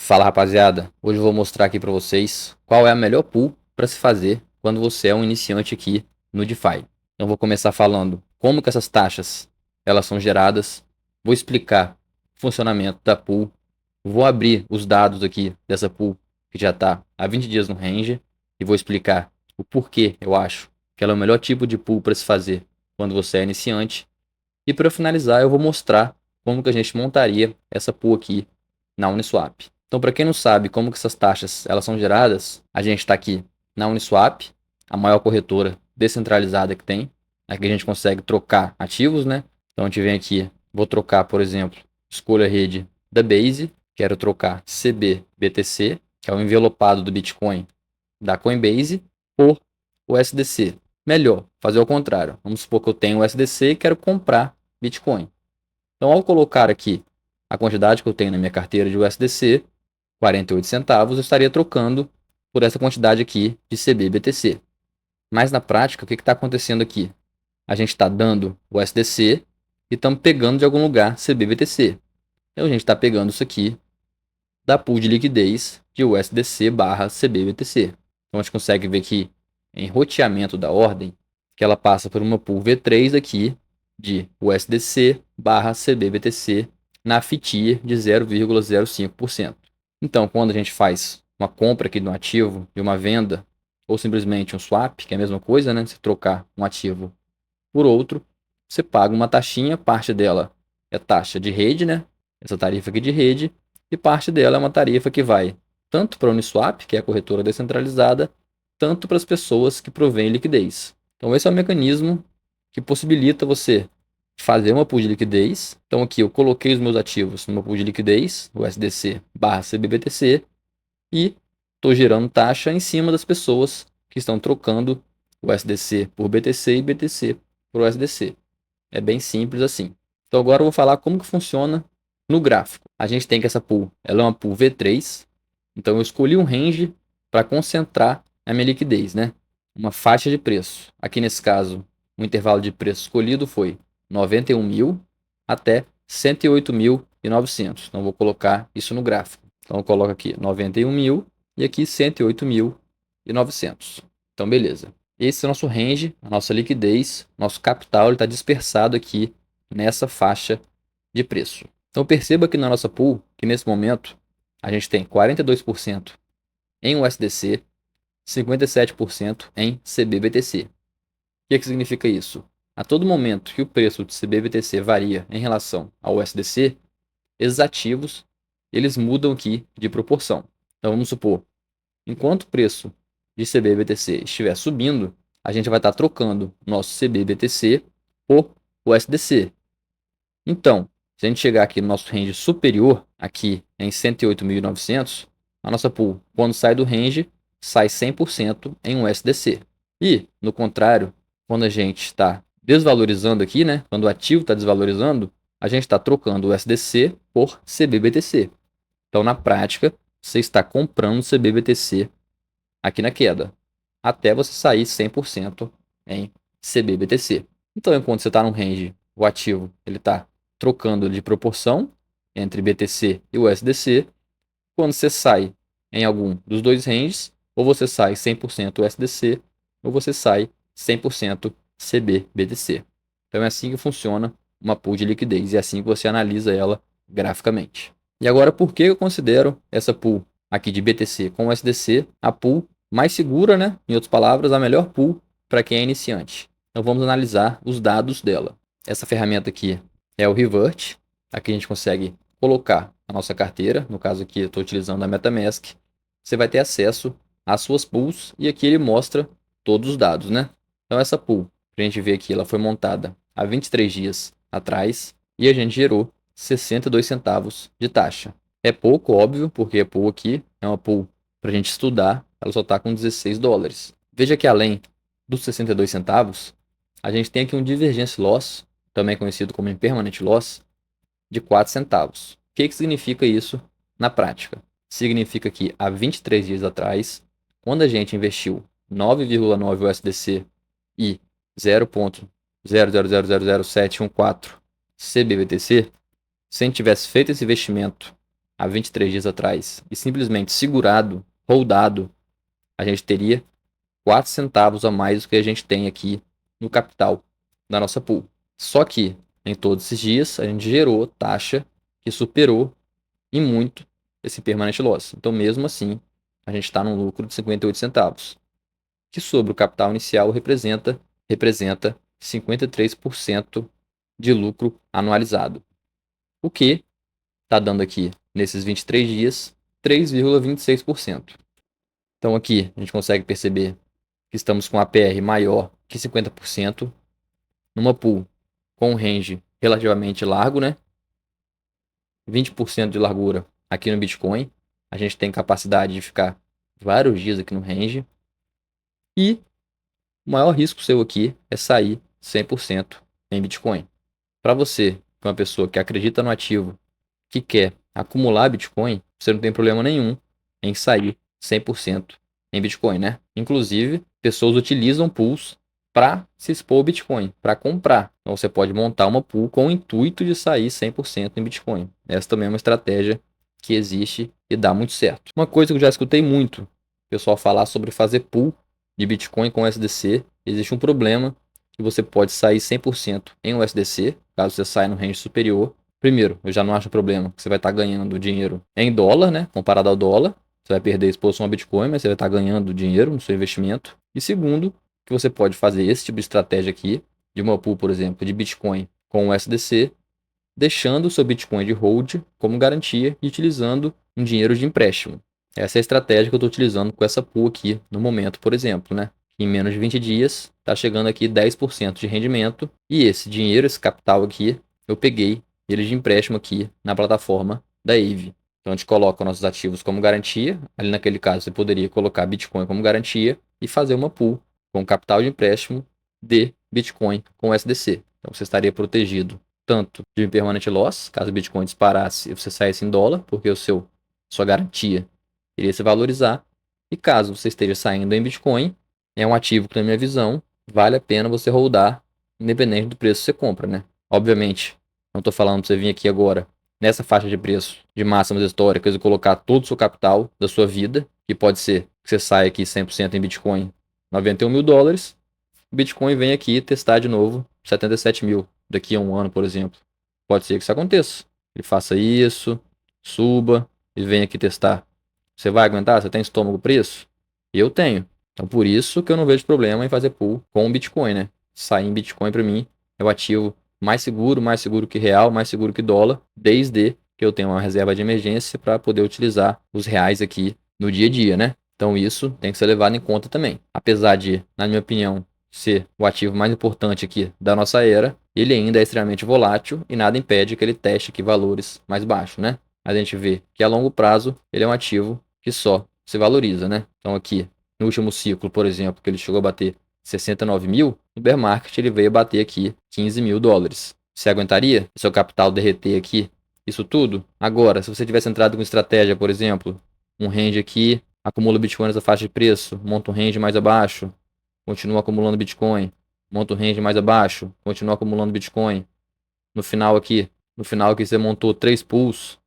Fala rapaziada, hoje eu vou mostrar aqui para vocês qual é a melhor pool para se fazer quando você é um iniciante aqui no DeFi. Então eu vou começar falando como que essas taxas elas são geradas, vou explicar o funcionamento da pool, vou abrir os dados aqui dessa pool que já está há 20 dias no range e vou explicar o porquê eu acho que ela é o melhor tipo de pool para se fazer quando você é iniciante. E para finalizar eu vou mostrar como que a gente montaria essa pool aqui na Uniswap. Então, para quem não sabe como que essas taxas elas são geradas, a gente está aqui na Uniswap, a maior corretora descentralizada que tem. Aqui a gente consegue trocar ativos, né? Então, a gente vem aqui, vou trocar, por exemplo, escolha a rede da Base, quero trocar CBBTC, que é o envelopado do Bitcoin da Coinbase, por USDC. Melhor, fazer o contrário. Vamos supor que eu tenho USDC e quero comprar Bitcoin. Então, ao colocar aqui a quantidade que eu tenho na minha carteira de USDC, 48 centavos, eu estaria trocando por essa quantidade aqui de CBBTC. Mas na prática, o que está acontecendo aqui? A gente está dando o USDC e estamos pegando de algum lugar CBBTC. Então a gente está pegando isso aqui da pool de liquidez de USDC barra CBBTC. Então a gente consegue ver que em roteamento da ordem, que ela passa por uma pool V3 aqui de USDC barra CBBTC na FITIR de 0,05%. Então, quando a gente faz uma compra aqui de um ativo e uma venda, ou simplesmente um swap, que é a mesma coisa, né? Você trocar um ativo por outro, você paga uma taxinha, parte dela é taxa de rede, né? Essa tarifa aqui de rede, e parte dela é uma tarifa que vai tanto para a Uniswap, que é a corretora descentralizada, tanto para as pessoas que provêm liquidez. Então, esse é o mecanismo que possibilita você fazer uma pool de liquidez. Então, aqui eu coloquei os meus ativos numa pool de liquidez, o USDC barra CBBTC, e estou gerando taxa em cima das pessoas que estão trocando o USDC por BTC e BTC por USDC. É bem simples assim. Então, agora eu vou falar como que funciona no gráfico. A gente tem que essa pool, ela é uma pool V3, então eu escolhi um range para concentrar a minha liquidez, né? Uma faixa de preço. Aqui nesse caso, o intervalo de preço escolhido foi 91 mil até 108.900. Então vou colocar isso no gráfico. Então eu coloco aqui 91 mil e aqui 108.900. Então beleza. Esse é o nosso range, a nossa liquidez, nosso capital está dispersado aqui nessa faixa de preço. Então perceba que na nossa pool, que nesse momento a gente tem 42% em USDC, 57% em CBBTC. O que significa isso? A todo momento que o preço de CBBTC varia em relação ao USDC, esses ativos eles mudam aqui de proporção. Então vamos supor, enquanto o preço de CBBTC estiver subindo, a gente vai estar trocando nosso CBBTC por USDC. Então, se a gente chegar aqui no nosso range superior, aqui em 108.900, a nossa pool, quando sai do range, sai 100% em USDC. E, no contrário, quando a gente está desvalorizando aqui, né? Quando o ativo está desvalorizando, a gente está trocando o USDC por CBBTC. Então, na prática, você está comprando CBBTC aqui na queda, até você sair 100% em CBBTC. Então, enquanto você está no range, o ativo ele está trocando de proporção entre BTC e USDC. Quando você sai em algum dos dois ranges, ou você sai 100% USDC, ou você sai 100% CBBTC. Então é assim que funciona uma pool de liquidez e é assim que você analisa ela graficamente. E agora, por que eu considero essa pool aqui de BTC com USDC a pool mais segura, né? Em outras palavras, a melhor pool para quem é iniciante. Então vamos analisar os dados dela. Essa ferramenta aqui é o Revert. Aqui a gente consegue colocar a nossa carteira, no caso aqui eu estou utilizando a MetaMask. Você vai ter acesso às suas pools e aqui ele mostra todos os dados, né? Então essa pool, para a gente ver aqui, ela foi montada há 23 dias atrás e a gente gerou 62 centavos de taxa. É pouco, óbvio, porque a pool aqui é uma pool para a gente estudar, ela só está com 16 dólares. Veja que além dos 62 centavos, a gente tem aqui um divergence loss, também conhecido como impermanent loss, de 4 centavos. O que significa isso na prática? Significa que há 23 dias atrás, quando a gente investiu 9,9 USDC e 0,00000714 CBBTC, se a gente tivesse feito esse investimento há 23 dias atrás e simplesmente segurado, holdado, a gente teria 4 centavos a mais do que a gente tem aqui no capital da nossa pool. Só que em todos esses dias a gente gerou taxa que superou em muito esse permanent loss. Então, mesmo assim, a gente está num lucro de 58 centavos, que sobre o capital inicial representa 53% de lucro anualizado. O que está dando aqui, nesses 23 dias, 3,26%. Então aqui a gente consegue perceber que estamos com APR maior que 50%, numa pool com um range relativamente largo, né? 20% de largura aqui no Bitcoin. A gente tem capacidade de ficar vários dias aqui no range. E o maior risco seu aqui é sair 100% em Bitcoin. Para você, que é uma pessoa que acredita no ativo, que quer acumular Bitcoin, você não tem problema nenhum em sair 100% em Bitcoin, né? Inclusive, pessoas utilizam pools para se expor ao Bitcoin, para comprar. Então você pode montar uma pool com o intuito de sair 100% em Bitcoin. Essa também é uma estratégia que existe e dá muito certo. Uma coisa que eu já escutei muito o pessoal falar sobre fazer pool de Bitcoin com USDC. Existe um problema que você pode sair 100% em USDC, caso você saia no range superior. Primeiro, eu já não acho problema que você vai estar ganhando dinheiro em dólar, né? Comparado ao dólar. Você vai perder a exposição ao Bitcoin, mas você vai estar ganhando dinheiro no seu investimento. E segundo, que você pode fazer esse tipo de estratégia aqui, de uma pool, por exemplo, de Bitcoin com USDC, deixando o seu Bitcoin de hold como garantia e utilizando um dinheiro de empréstimo. Essa é a estratégia que eu estou utilizando com essa pool aqui no momento, por exemplo, né? Em menos de 20 dias, está chegando aqui 10% de rendimento. E esse dinheiro, esse capital aqui, eu peguei ele de empréstimo aqui na plataforma da Aave. Então a gente coloca nossos ativos como garantia. Ali naquele caso você poderia colocar Bitcoin como garantia e fazer uma pool com capital de empréstimo de Bitcoin com USDC. Então você estaria protegido tanto de impermanent loss, caso o Bitcoin disparasse e você saísse em dólar, porque sua garantia iria se valorizar. E caso você esteja saindo em Bitcoin, é um ativo que, na minha visão, vale a pena você holdar, independente do preço que você compra, né? Obviamente, não estou falando para você vir aqui agora, nessa faixa de preço de máximas históricas e colocar todo o seu capital da sua vida, que pode ser que você saia aqui 100% em Bitcoin, 91 mil dólares, o Bitcoin vem aqui testar de novo 77 mil daqui a um ano, por exemplo. Pode ser que isso aconteça. Ele faça isso, suba e venha aqui testar. Você vai aguentar? Você tem estômago para isso? Eu tenho. Então, por isso que eu não vejo problema em fazer pool com o Bitcoin, né? Sair em Bitcoin, para mim, é o ativo mais seguro que real, mais seguro que dólar, desde que eu tenha uma reserva de emergência para poder utilizar os reais aqui no dia a dia, né? Então, isso tem que ser levado em conta também. Apesar de, na minha opinião, ser o ativo mais importante aqui da nossa era, ele ainda é extremamente volátil e nada impede que ele teste aqui valores mais baixos, né? A gente vê que a longo prazo ele é um ativo que só se valoriza, né? Então aqui, no último ciclo, por exemplo, que ele chegou a bater 69 mil, no bear market ele veio bater aqui 15 mil dólares. Você aguentaria seu capital derreter aqui isso tudo? Agora, se você tivesse entrado com estratégia, por exemplo, um range aqui, acumula Bitcoin nessa faixa de preço, monta um range mais abaixo, continua acumulando Bitcoin, monta um range mais abaixo, continua acumulando Bitcoin. No final aqui você montou 3 pools,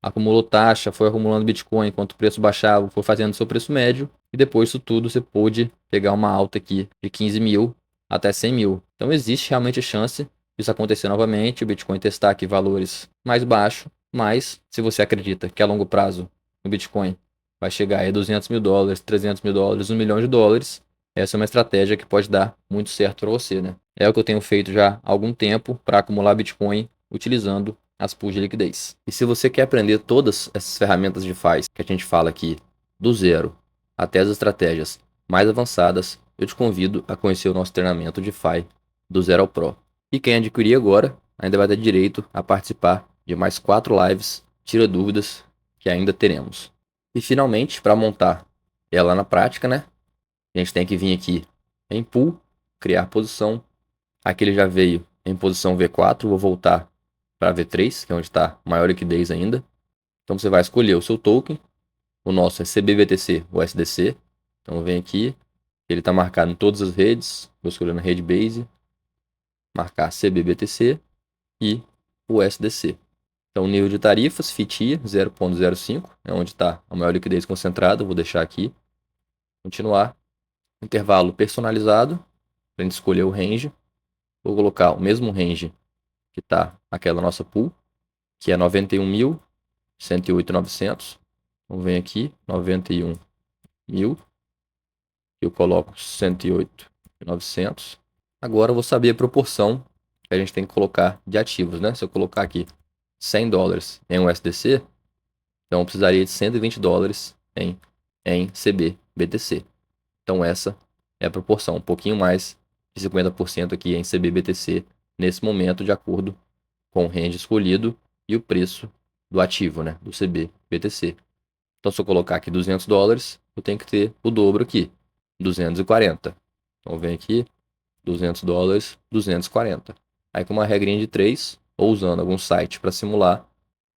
acumulou taxa, foi acumulando Bitcoin enquanto o preço baixava, foi fazendo seu preço médio, e depois disso tudo você pôde pegar uma alta aqui de 15 mil até 100 mil. Então existe realmente a chance disso acontecer novamente, o Bitcoin testar aqui valores mais baixos, mas se você acredita que a longo prazo o Bitcoin vai chegar a 200 mil dólares, 300 mil dólares, 1 milhão de dólares, essa é uma estratégia que pode dar muito certo para você, né? É o que eu tenho feito já há algum tempo para acumular Bitcoin utilizando as pools de liquidez. E se você quer aprender todas essas ferramentas de DeFi que a gente fala aqui, do zero até as estratégias mais avançadas, eu te convido a conhecer o nosso treinamento DeFi do Zero ao Pro. E quem adquirir agora ainda vai ter direito a participar de mais 4 lives, tira dúvidas que ainda teremos. E finalmente, para montar ela na prática, né? A gente tem que vir aqui em pool, criar posição. Aqui ele já veio em posição V4, vou voltar para V3, que é onde está maior liquidez ainda. Então você vai escolher o seu token. O nosso é CBBTC USDC. Então vem aqui, ele está marcado em todas as redes. Vou escolher na rede base, marcar CBBTC e USDC. Então, nível de tarifas, FITIA 0,05, é onde está a maior liquidez concentrada. Vou deixar aqui. Continuar. Intervalo personalizado, para a gente escolher o range. Vou colocar o mesmo range que está aquela nossa pool, que é 91.108.900. Então, vem aqui, 91.000. Eu coloco 108.900. Agora eu vou saber a proporção que a gente tem que colocar de ativos, né? Se eu colocar aqui $100 em USDC, então eu precisaria de $120 em CB/BTC. Então essa é a proporção, um pouquinho mais de 50% aqui em CB/BTC nesse momento, de acordo com o range escolhido e o preço do ativo, né? Do CB/BTC. Então se eu colocar aqui $200, eu tenho que ter o dobro aqui, 240. Então vem aqui, $200, 240. Aí com uma regrinha de 3, ou usando algum site para simular,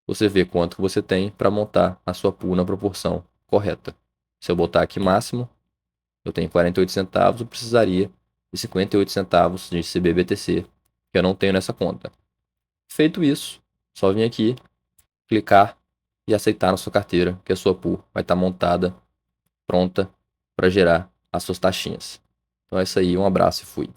você vê quanto que você tem para montar a sua pool na proporção correta. Se eu botar aqui máximo, eu tenho 48 centavos, eu precisaria de 58 centavos de CB/BTC, que eu não tenho nessa conta. Feito isso, só vir aqui, clicar e aceitar na sua carteira, que a sua pool vai estar montada, pronta para gerar as suas taxinhas. Então é isso aí, um abraço e fui.